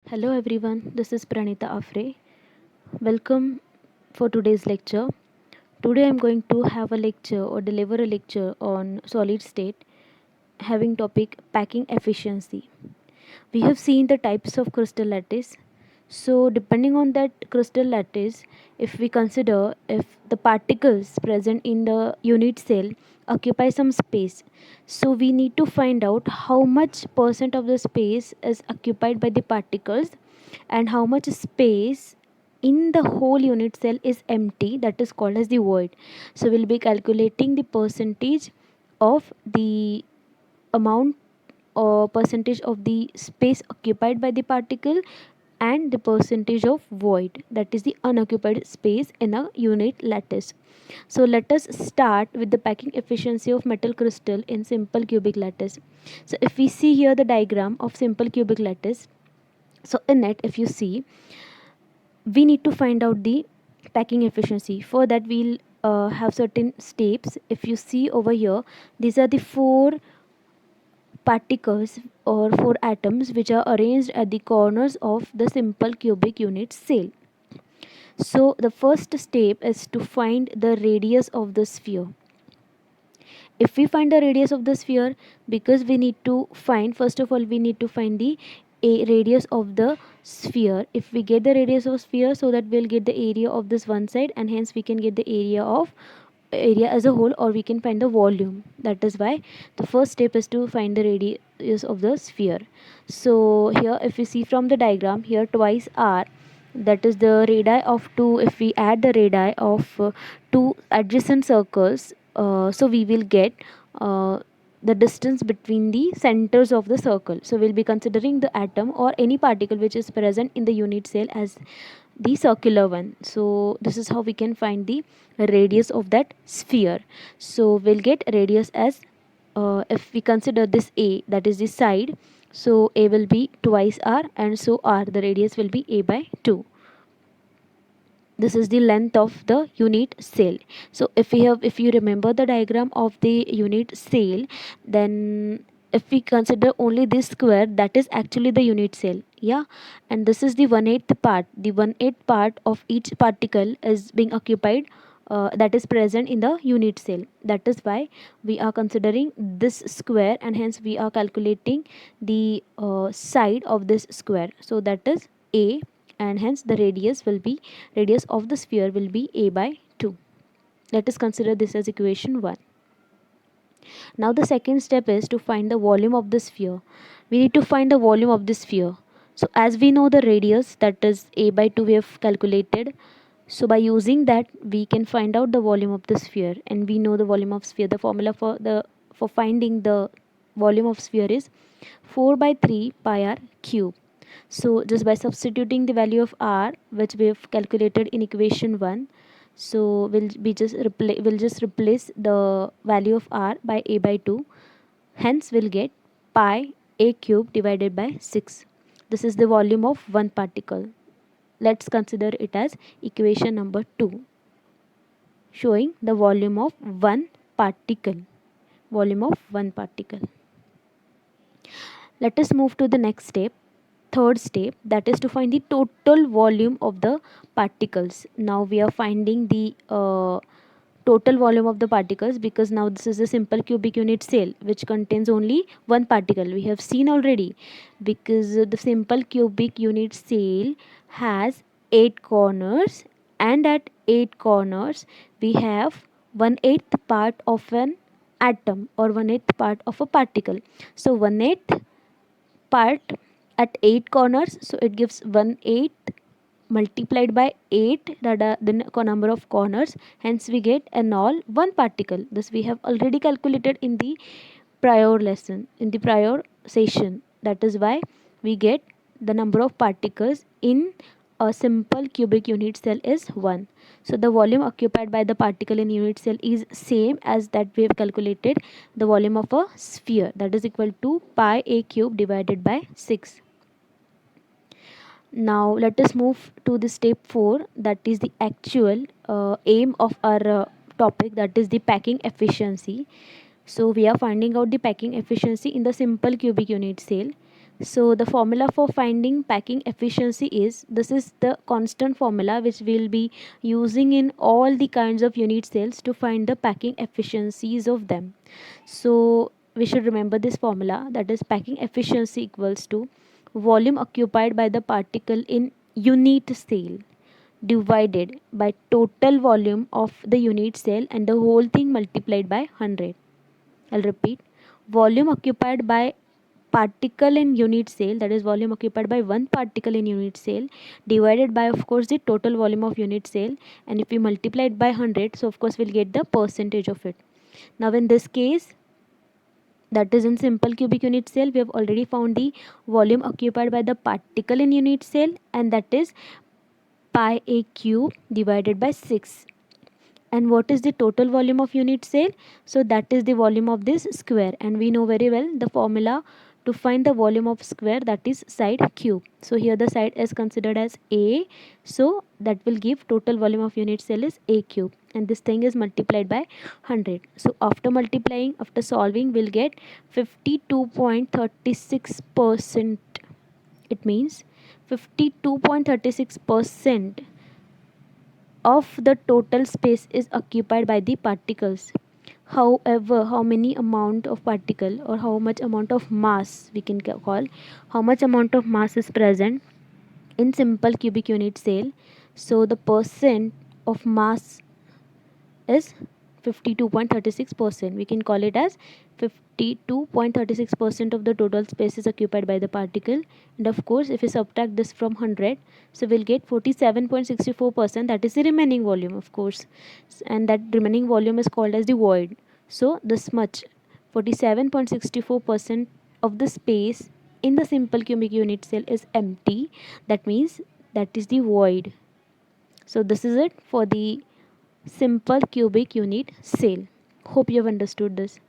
Hello everyone, this is Pranita Afre. Welcome for today's lecture. Today I'm going to have a lecture or deliver a lecture on solid state having topic packing efficiency. We have seen the types of crystal lattice. So depending on that crystal lattice, if we consider if the particles present in the unit cell occupy some space, so we need to find out how much percent of the space is occupied by the particles and how much space in the whole unit cell is empty, that is called as the void. So we'll be calculating the percentage of the amount or percentage of the space occupied by the particle and the percentage of void, that is the unoccupied space in a unit lattice. So let us start with the packing efficiency of metal crystal in simple cubic lattice. So if we see here the diagram of simple cubic lattice, so in it if you see, we need to find out the packing efficiency. For that we'll have certain steps. If you see over here, these are the four particles or four atoms which are arranged at the corners of the simple cubic unit cell. So the first step is to find the radius of the sphere. If we find the radius of the sphere, because we need to find, first of all we need to find the a radius of the sphere. If we get the radius of sphere, so that we'll get the area of this one side, and hence we can get the area as a whole, or we can find the volume. That is why the first step is to find the radius of the sphere. So here if we see from the diagram, here twice r, that is the radii of two. If we add the radii of two adjacent circles, so we will get the distance between the centers of the circle. So we'll be considering the atom or any particle which is present in the unit cell as the circular one. So this is how we can find the radius of that sphere. So we'll get radius as, if we consider this a, that is the side, so a will be twice r, and so r, the radius will be a by 2. This is the length of the unit cell. So if you remember the diagram of the unit cell, then if we consider only this square, that is actually the unit cell, yeah, and this is the 1/8 part. The 1/8 part of each particle is being occupied, that is present in the unit cell. That is why we are considering this square, and hence we are calculating the side of this square. So that is a, and hence the radius of the sphere will be a by 2. Let us consider this as equation 1. Now the second step is to find the volume of the sphere. We need to find the volume of the sphere. So as we know the radius, that is a by 2, we have calculated. So by using that we can find out the volume of the sphere, and we know the volume of sphere. The formula for finding the volume of sphere is 4 by 3 pi r cube. So just by substituting the value of r, which we have calculated in equation 1, so we'll just replace the value of r by a by 2. Hence we'll get pi a cube divided by 6. This is the volume of one particle. Let's consider it as equation number 2, showing the volume of one particle. Volume of one particle. Let us move to the next step, third step, that is to find the total volume of the particles. Now we are finding the total volume of the particles, because now this is a simple cubic unit cell which contains only one particle. We have seen already, because the simple cubic unit cell has 8 corners, and at 8 corners we have 1/8 part of an atom or 1/8 part of a particle. So 1/8 part at 8 corners, so it gives 1/8 multiplied by 8, that are the number of corners, hence we get an all one particle. This we have already calculated in the prior lesson, in the prior session. That is why we get the number of particles in a simple cubic unit cell is 1. So the volume occupied by the particle in unit cell is same as that we have calculated the volume of a sphere, that is equal to pi a cube divided by 6. Now let us move to the step 4, that is the actual aim of our topic, that is the packing efficiency. So we are finding out the packing efficiency in the simple cubic unit cell. So the formula for finding packing efficiency is, this is the constant formula which we'll be using in all the kinds of unit cells to find the packing efficiencies of them. So we should remember this formula, that is packing efficiency equals to volume occupied by the particle in unit cell divided by total volume of the unit cell and the whole thing multiplied by 100. I'll repeat, volume occupied by particle in unit cell, that is volume occupied by one particle in unit cell, divided by of course the total volume of unit cell, and if we multiply it by 100, so of course we'll get the percentage of it. Now in this case, that is in simple cubic unit cell, we have already found the volume occupied by the particle in unit cell, and that is pi a cube divided by 6. And what is the total volume of unit cell? So that is the volume of this square, and we know very well the formula to find the volume of square, that is side cube. So here the side is considered as a, so that will give total volume of unit cell is a cube, and this thing is multiplied by 100. So after multiplying, after solving, we'll get 52.36%. It means 52.36% of the total space is occupied by the particles. However, how many amount of particle, or how much amount of mass, we can call, how much amount of mass is present in simple cubic unit cell? So the percent of mass is 52.36%. We can call it as 52.36% of the total space is occupied by the particle, and of course if we subtract this from 100, so we'll get 47.64%, that is the remaining volume of course, and that remaining volume is called as the void. So this much, 47.64% of the space in the simple cubic unit cell is empty, that means that is the void. So this is it for the simple cubic unit cell. Hope you have understood this,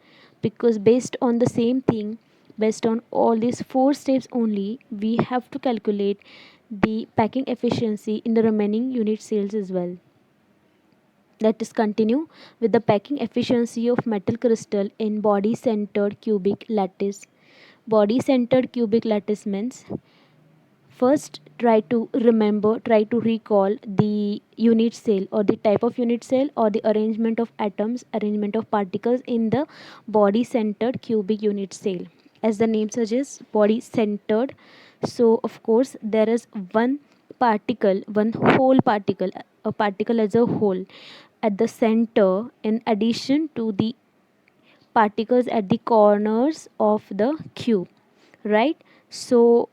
because based on the same thing, based on all these 4 steps only, we have to calculate the packing efficiency in the remaining unit cells as well. Let us continue with the packing efficiency of metal crystal in body centered cubic lattice. Body centered cubic lattice means, first try to recall the unit cell, or the type of unit cell, or the arrangement of atoms, arrangement of particles in the body centered cubic unit cell. As the name suggests, body centered, so of course there is one particle, one whole particle, a particle as a whole at the center, in addition to the particles at the corners of the cube, right? So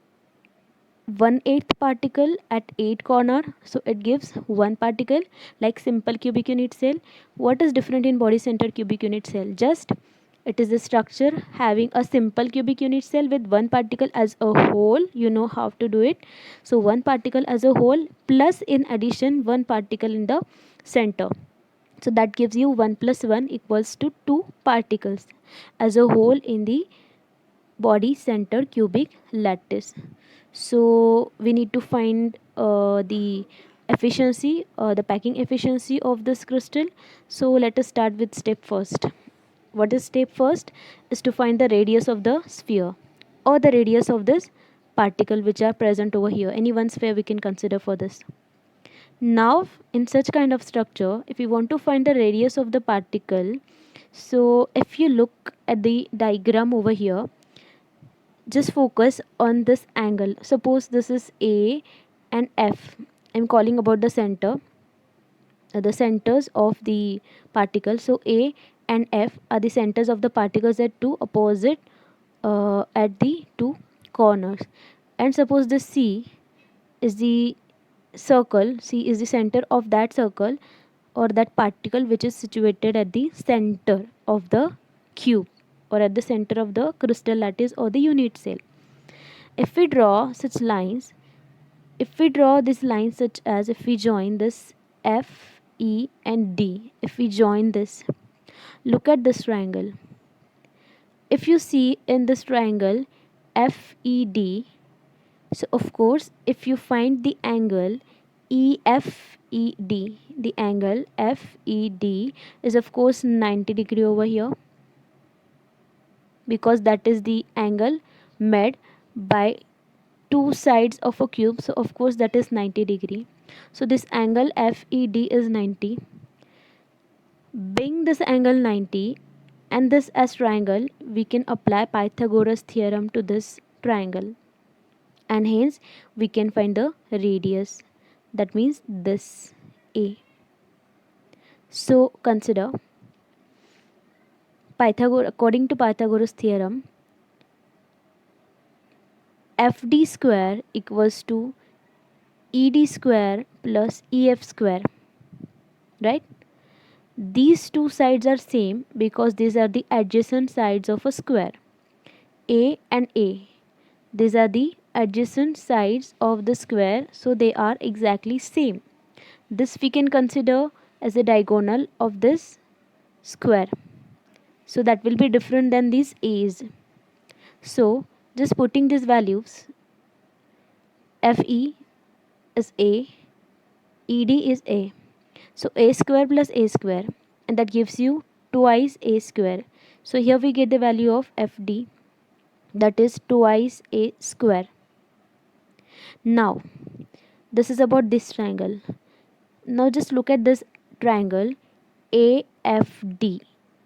1/8 particle at 8 corner, so it gives one particle, like simple cubic unit cell. What is different in body centered cubic unit cell? Just it is a structure having a simple cubic unit cell with one particle as a whole. You know how to do it. So one particle as a whole, plus in addition one particle in the center, so that gives you 1 plus 1 equals to 2 particles as a whole in the body centered cubic lattice. So we need to find the efficiency, the packing efficiency of this crystal. So let us start with step first. What is step first? Is to find the radius of the sphere, or the radius of this particle which are present over here. Any one sphere we can consider for this. Now in such kind of structure, if you want to find the radius of the particle, so if you look at the diagram over here, just focus on this angle. Suppose this is A and F. I'm calling about the center, the centers of the particle. So A and F are the centers of the particles at two opposite at the two corners. And suppose the C is the circle, C is the center of that circle, or that particle which is situated at the center of the cube, or at the center of the crystal lattice or the unit cell. If we draw such lines, if we draw these lines such as, if we join this F, E and D, if we join this, look at this triangle. If you see in this triangle FED, so of course if you find the angle EFED, the angle FED is of course 90 degree over here, because that is the angle made by two sides of a cube, so of course that is 90 degree. So this angle FED is 90. Being this angle 90 and this as triangle, we can apply Pythagoras theorem to this triangle, and hence we can find the radius, that means this A. So consider according to Pythagoras theorem, FD square equals to ED square plus EF square, right? These two sides are same because these are the adjacent sides of a square. A and A, these are the adjacent sides of the square, so they are exactly same. This we can consider as a diagonal of this square, so that will be different than these A's. So just putting these values, FE is A, ED is A. So A square plus A square, and that gives you twice A square. So here we get the value of FD, that is twice A square. Now this is about this triangle. Now just look at this triangle AFD.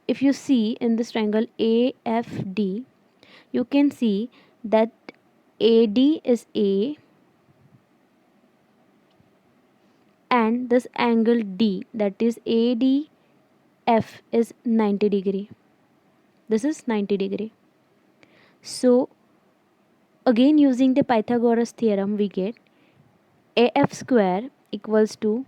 If you see in this triangle AFD, you can see that AD is A and this angle D, that is ADF, is 90 degree. This is 90 degree. So again using the Pythagoras theorem, we get AF square equals to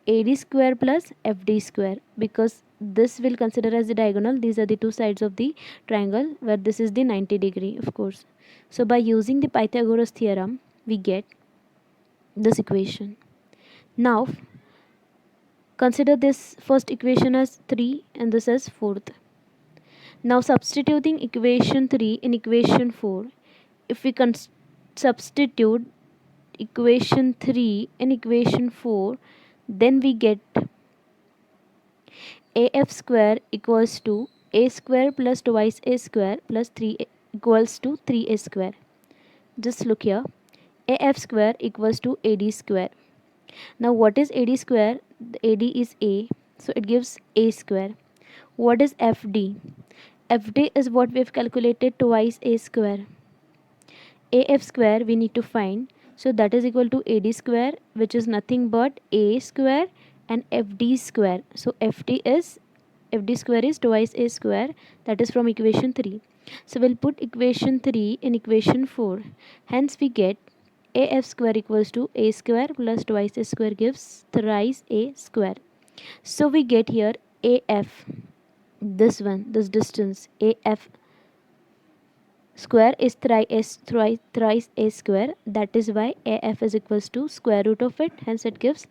AD square plus FD square, because this will consider as the diagonal. These are the two sides of the triangle where this is the 90 degree, of course. So by using the Pythagoras theorem, we get this equation. Now consider this first equation as 3 and this as 4th. Now substituting equation 3 in equation 4, if we substitute equation 3 in equation 4, then we get AF square equals to A square plus twice A square plus 3 equals to 3A square. Just look here, AF square equals to AD square. Now what is AD square? The AD is A, so it gives A square. What is FD? FD is what we have calculated, twice A square. AF square we need to find, so that is equal to AD square, which is nothing but A square and FD square. So FD square is twice A square, that is from equation 3. So we'll put equation 3 in equation 4. Hence we get AF square equals to A square plus twice A square gives thrice A square. So we get here AF, this one, this distance AF square is thrice A square. That is why AF is equals to square root of it. Hence it gives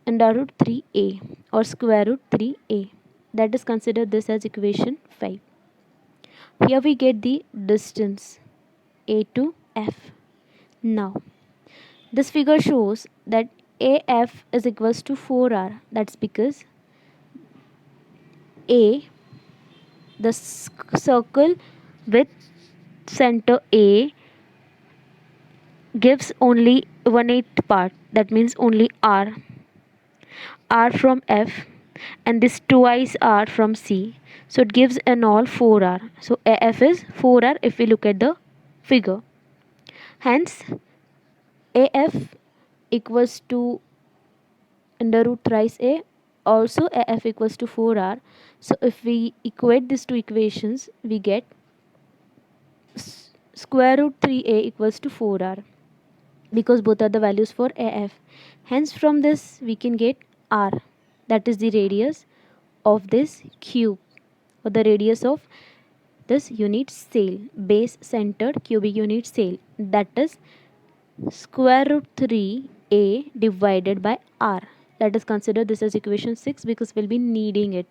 under root 3A or square root 3A. That is considered this as equation 5. Here we get the distance A to F. Now this figure shows that AF is equals to 4R. That's because A, the circle with center A, gives only 1/8 part, that means only R from F, and this twice R from C, so it gives an all 4R. So AF is 4R if we look at the figure. Hence AF equals to under root thrice A, also AF equals to 4R. So if we equate these two equations, we get square root 3A equals to 4R, because both are the values for AF. Hence from this we can get R, that is the radius of this cube, or the radius of this unit cell, base centered cubic unit cell, that is square root 3A divided by R. Let us consider this as equation 6 because we'll be needing it.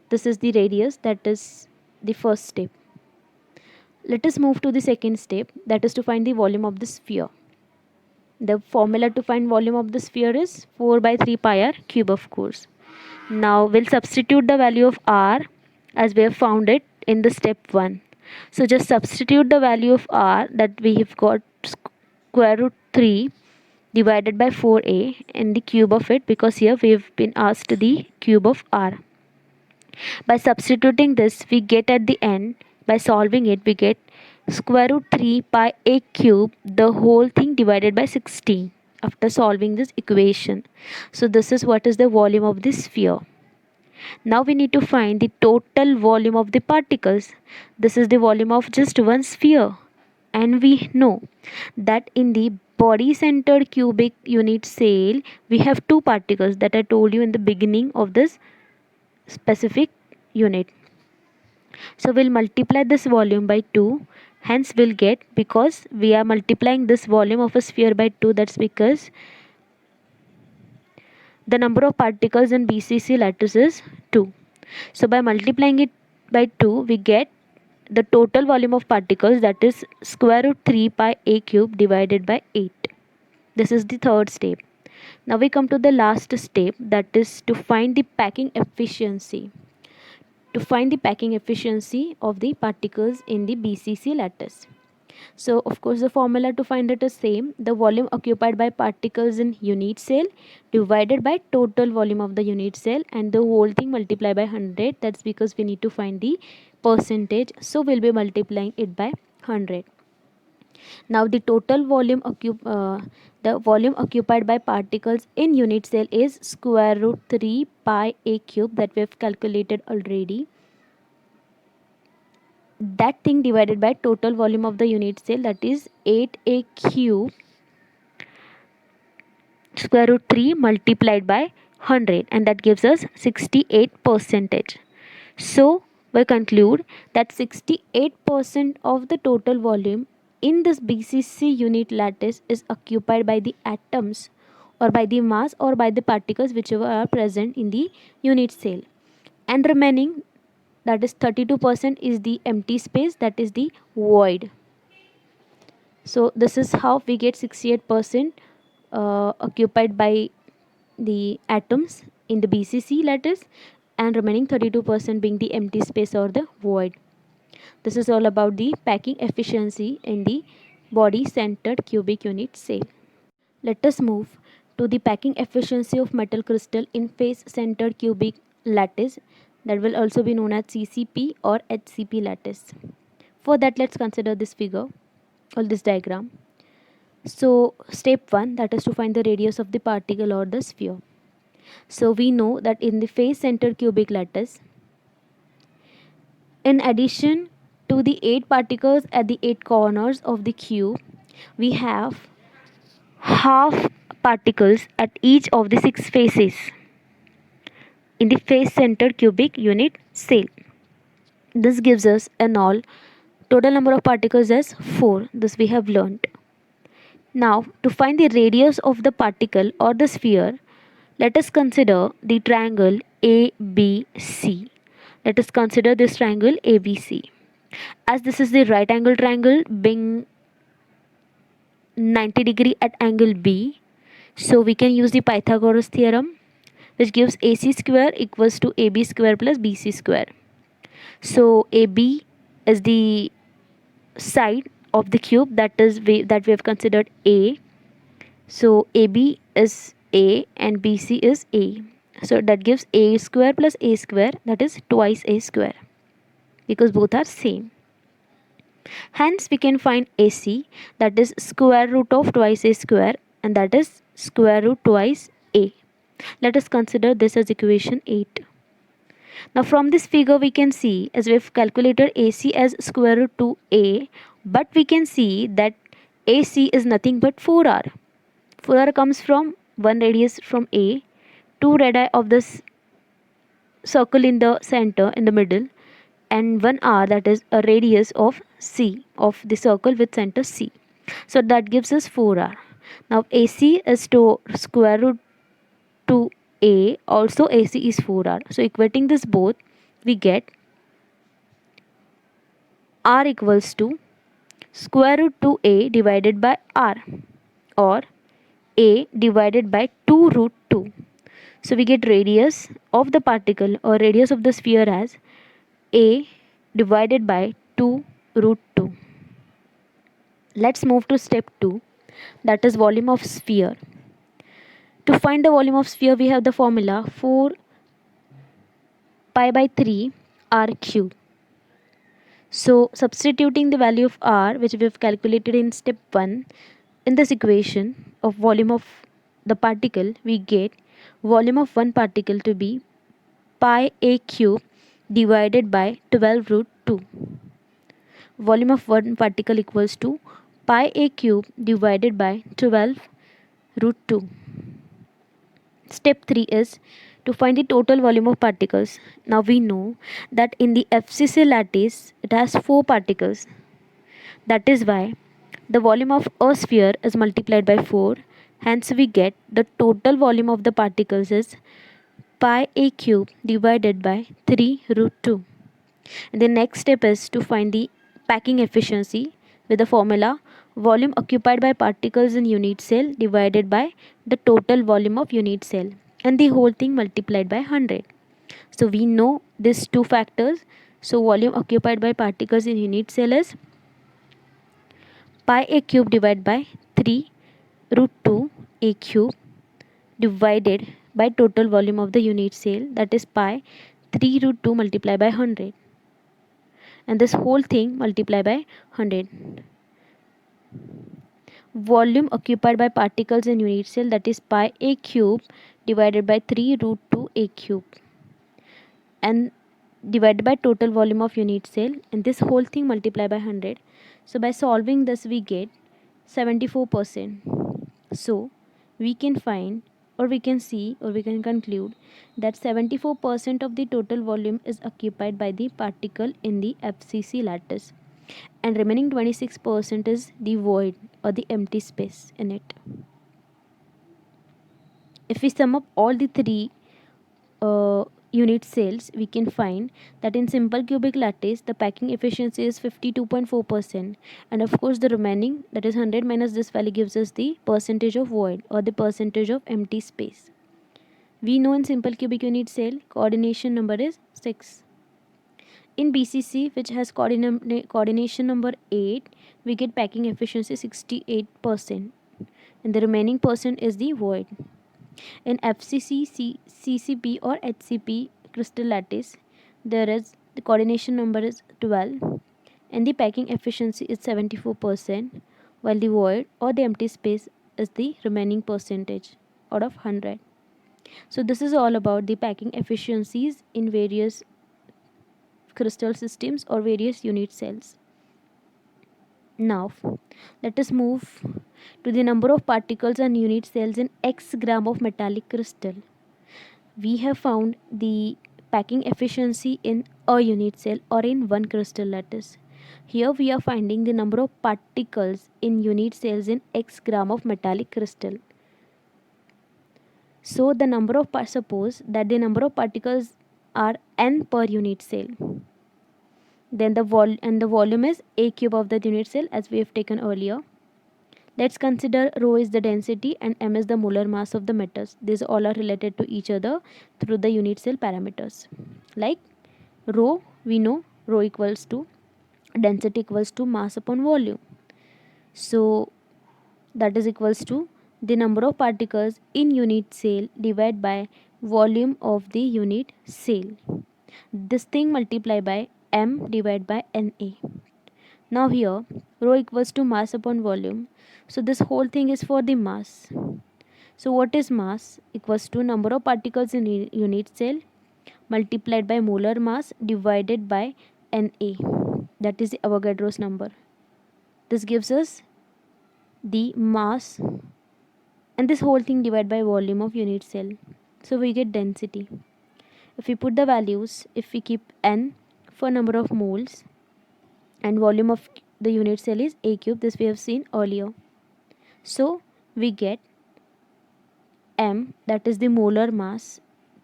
This is the radius, that is the first step. Let us move to the second step, that is to find the volume of the sphere. The formula to find volume of the sphere is 4 by 3 pi r cube, of course. Now we'll substitute the value of R as we have found it in the step 1. So just substitute the value of r, that we have got square root 3 divided by 4a and the cube of it, because here we have been asked the cube of r. By substituting this, we get at the end, by solving it, we get square root 3 pi a cube, the whole thing divided by 16 after solving this equation. So this is what is the volume of the sphere. Now we need to find the total volume of the particles. This is the volume of just one sphere. And we know that in the body centered cubic unit cell, we have two particles that I told you in the beginning of this specific unit. So we'll multiply this volume by 2. Hence we'll get, because we are multiplying this volume of a sphere by 2, that's because the number of particles in BCC lattice is 2. So by multiplying it by 2, we get the total volume of particles, that is square root 3 pi a cube divided by 8. This is the third step. Now we come to the last step, that is to find the packing efficiency. To find the packing efficiency of the particles in the BCC lattice. So of course the formula to find it is same, the volume occupied by particles in unit cell divided by total volume of the unit cell, and the whole thing multiplied by 100. That's because we need to find the percentage, so we'll be multiplying it by 100. Now the total volume occupied by particles in unit cell is square root 3 pi a cube, that we have calculated already. That thing divided by total volume of the unit cell, that is 8a cube square root 3 multiplied by 100, and that gives us 68%. So we conclude that 68% of the total volume in this BCC unit lattice is occupied by the atoms, or by the mass, or by the particles whichever are present in the unit cell, and remaining, that is 32%, is the empty space, that is the void. So this is how we get 68% occupied by the atoms in the BCC lattice, and remaining 32% being the empty space or the void. This is all about the packing efficiency in the body centered cubic unit cell. Let us move to the packing efficiency of metal crystal in face centered cubic lattice, that will also be known as CCP or HCP lattice. For that, let's consider this figure or this diagram. So step 1, that is to find the radius of the particle or the sphere. So we know that in the face centered cubic lattice, in addition to the 8 particles at the 8 corners of the cube, we have half particles at each of the 6 faces in the face centered cubic unit cell. This gives us an all total number of particles as 4. This we have learnt. Now to find the radius of the particle or the sphere, let us consider the triangle ABC. Let us consider this triangle ABC. As this is the right angle triangle being 90 degree at angle B, so we can use the Pythagoras theorem, which gives AC square equals to AB square plus BC square. So AB is the side of the cube, that we have considered A. So AB is A and BC is A. So that gives A square plus A square, that is twice A square, because both are same. Hence we can find AC, that is square root of twice A square, and that is square root twice A. Let us consider this as equation 8. Now from this figure we can see, as we have calculated AC as square root 2A, but we can see that AC is nothing but 4R. 4R comes from one radius from A, 2 radii of this circle in the center in the middle, and 1 R, that is a radius of C of the circle with center C. So that gives us 4R. Now AC is to square root 2A, also AC is 4R. So equating this both, we get R equals to square root 2A divided by R, or A divided by 2 root 2. So we get radius of the particle or radius of the sphere as A divided by 2 root 2. Let's move to step 2, that is volume of sphere. To find the volume of sphere, we have the formula 4 pi by 3 r cube. So substituting the value of r, which we have calculated in step 1, in this equation of volume of the particle, we get volume of one particle to be pi a cube divided by 12 root 2. Volume of one particle equals to pi a cube divided by 12 root 2. Step 3 is to find the total volume of particles. Now we know that in the FCC lattice it has 4 particles. That is why the volume of a sphere is multiplied by 4. Hence we get the total volume of the particles is pi a cube divided by 3 root 2. And the next step is to find the packing efficiency with the formula volume occupied by particles in unit cell divided by the total volume of unit cell, and the whole thing multiplied by 100. So we know these two factors. So volume occupied by particles in unit cell is pi a cube divided by 3 root 2 a cube divided by total volume of the unit cell, that is pi 3 root 2 multiplied by 100, and this whole thing multiplied by 100. Volume occupied by particles in unit cell, that is pi a cube divided by 3 root 2 a cube, and divided by total volume of unit cell, and this whole thing multiplied by 100. So by solving this we get 74%. So we can find, or we can see, or we can conclude that 74% of the total volume is occupied by the particle in the FCC lattice, and remaining 26% is the void or the empty space in it. If we sum up all the three unit cells, we can find that in simple cubic lattice the packing efficiency is 52.4%, and of course the remaining, that is 100 minus this value, gives us the percentage of void or the percentage of empty space. We know in simple cubic unit cell coordination number is 6. In BCC, which has coordination number 8, we get packing efficiency 68%, and the remaining percent is the void. In FCC, CCP or HCP crystal lattice, there is the coordination number is 12, and the packing efficiency is 74%, while the void or the empty space is the remaining percentage out of 100. So this is all about the packing efficiencies in various crystal systems or various unit cells. Now let us move to the number of particles and unit cells in x gram of metallic crystal. We have found the packing efficiency in a unit cell or in one crystal lattice. Here we are finding the number of particles in unit cells in x gram of metallic crystal. So the number of suppose that the number of particles are n per unit cell. Then the volume is a cube of the unit cell, as we have taken earlier. Let's consider rho is the density and m is the molar mass of the metals. These all are related to each other through the unit cell parameters. Like rho, we know rho equals to density equals to mass upon volume. So that is equals to the number of particles in unit cell divided by volume of the unit cell. This thing multiplied by m divided by Na. Now here rho equals to mass upon volume. So this whole thing is for the mass. So what is mass? Equals to number of particles in unit cell multiplied by molar mass divided by Na. That is the Avogadro's number. This gives us the mass, and this whole thing divided by volume of unit cell. So we get density. If we put the values, if we keep n for number of moles, and volume of the unit cell is a cube, this we have seen earlier. So we get m, that is the molar mass,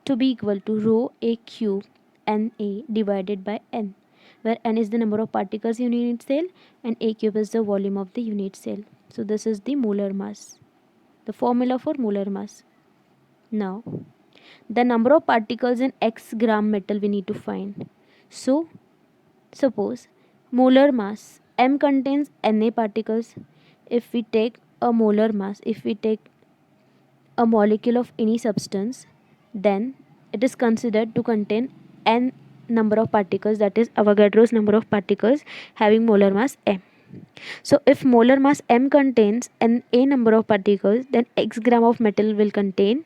to be equal to rho a cube Na divided by n, where n is the number of particles in unit cell and a cube is the volume of the unit cell. So this is the molar mass, the formula for molar mass. Now the number of particles in x gram metal we need to find. So suppose Molar mass. M contains Na particles. If we take a molar mass, if we take a molecule of any substance, then it is considered to contain n number of particles, that is Avogadro's number of particles having molar mass m. So if molar mass m contains an a number of particles, then x gram of metal will contain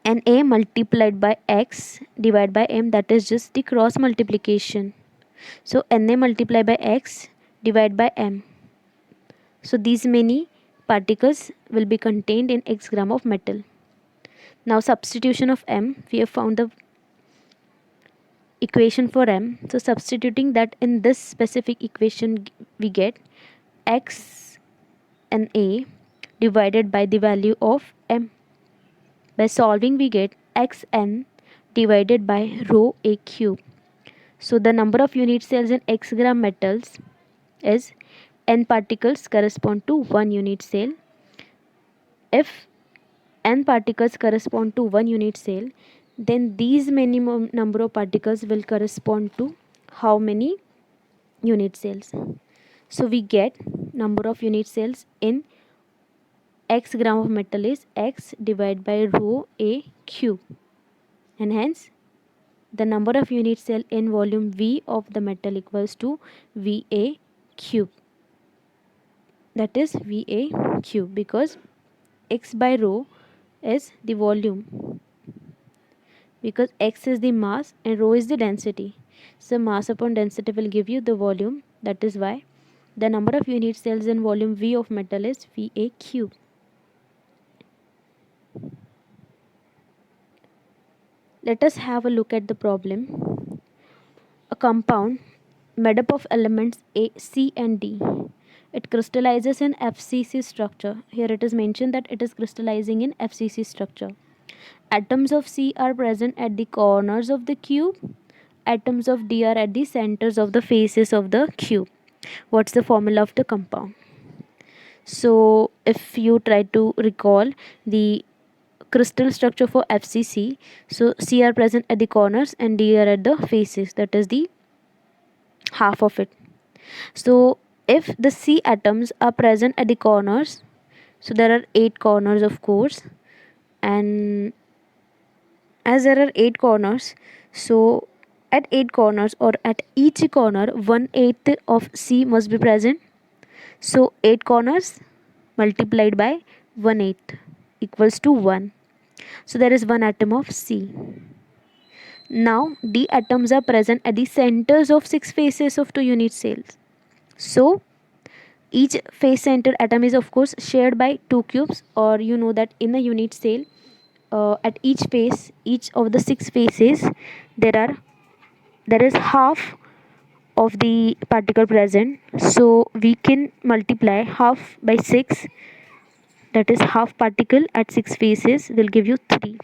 an a multiplied by x divided by m, that is just the cross multiplication. So Na multiplied by x divided by m. So these many particles will be contained in x gram of metal. Now substitution of m, we have found the equation for m. So substituting that in this specific equation, we get x and a divided by the value of m. By solving, we get xn divided by rho a cube. So the number of unit cells in x gram metals is n particles correspond to 1 unit cell. If n particles correspond to 1 unit cell, then these minimum number of particles will correspond to how many unit cells? So we get number of unit cells in x gram of metal is x divided by rho a cube, and hence the number of unit cell in volume V of the metal equals to VA cube, that is VA cube, because x by rho is the volume, because x is the mass and rho is the density. So mass upon density will give you the volume. That is why the number of unit cells in volume V of metal is VA cube. Let us have a look at the problem. A compound made up of elements A, C and D. It crystallizes in FCC structure. Here it is mentioned that it is crystallizing in FCC structure. Atoms of C are present at the corners of the cube. Atoms of D are at the centers of the faces of the cube. What's the formula of the compound? So if you try to recall the crystal structure for FCC, so C are present at the corners and D are at the faces, that is the half of it. So if the C atoms are present at the corners, so there are 8 corners of course, and as there are 8 corners, so at 8 corners or at each corner 1/8 of C must be present. So 8 corners multiplied by 1/8 equals to 1. So there is 1 atom of C. Now D atoms are present at the centers of 6 faces of 2 unit cells. So each face center atom is of course shared by 2 cubes, or you know that in a unit cell, at each face, each of the 6 faces, there is half of the particle present. So we can multiply half by 6, that is half particle at 6 faces will give you 3.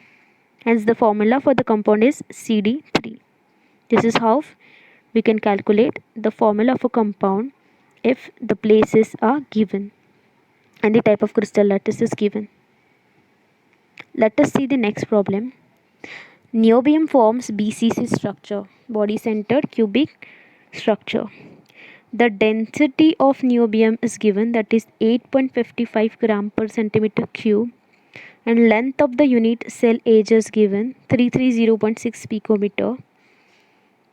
Hence the formula for the compound is CD3. This is how we can calculate the formula of a compound if the places are given and the type of crystal lattice is given. Let us see the next problem. Niobium forms BCC structure, body centered cubic structure. The density of niobium is given, that is 8.55 gram per centimeter cube, and length of the unit cell age is given 330.6 picometer,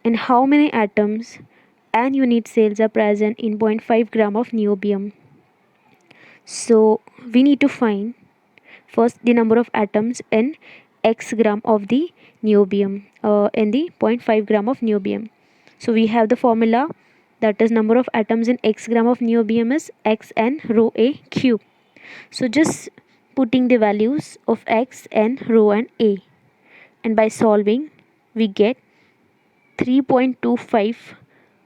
and how many atoms and unit cells are present in 0.5 gram of niobium. So we need to find first the number of atoms in x gram of the niobium, in the 0.5 gram of niobium. So we have the formula, that is number of atoms in x gram of niobium is xn rho a cube. So just putting the values of x, n, rho and a, and by solving we get 3.25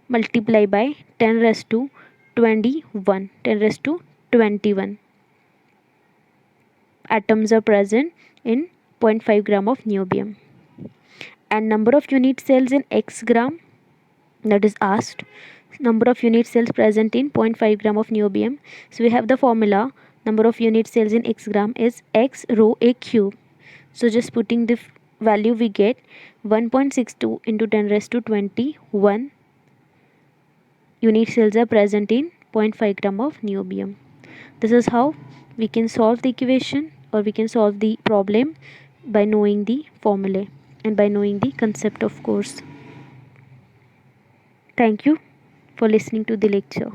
multiplied by 10 raised to 21, 10 raised to 21 atoms are present in 0.5 gram of niobium. And number of unit cells in x gram, that is asked, number of unit cells present in 0.5 gram of niobium. So we have the formula, number of unit cells in x gram is x rho a cube. So just putting the value we get 1.62 into 10 raised to 21 unit cells are present in 0.5 gram of niobium. This is how we can solve the equation, or we can solve the problem, by knowing the formulae and by knowing the concept, of course. Thank you for listening to the lecture.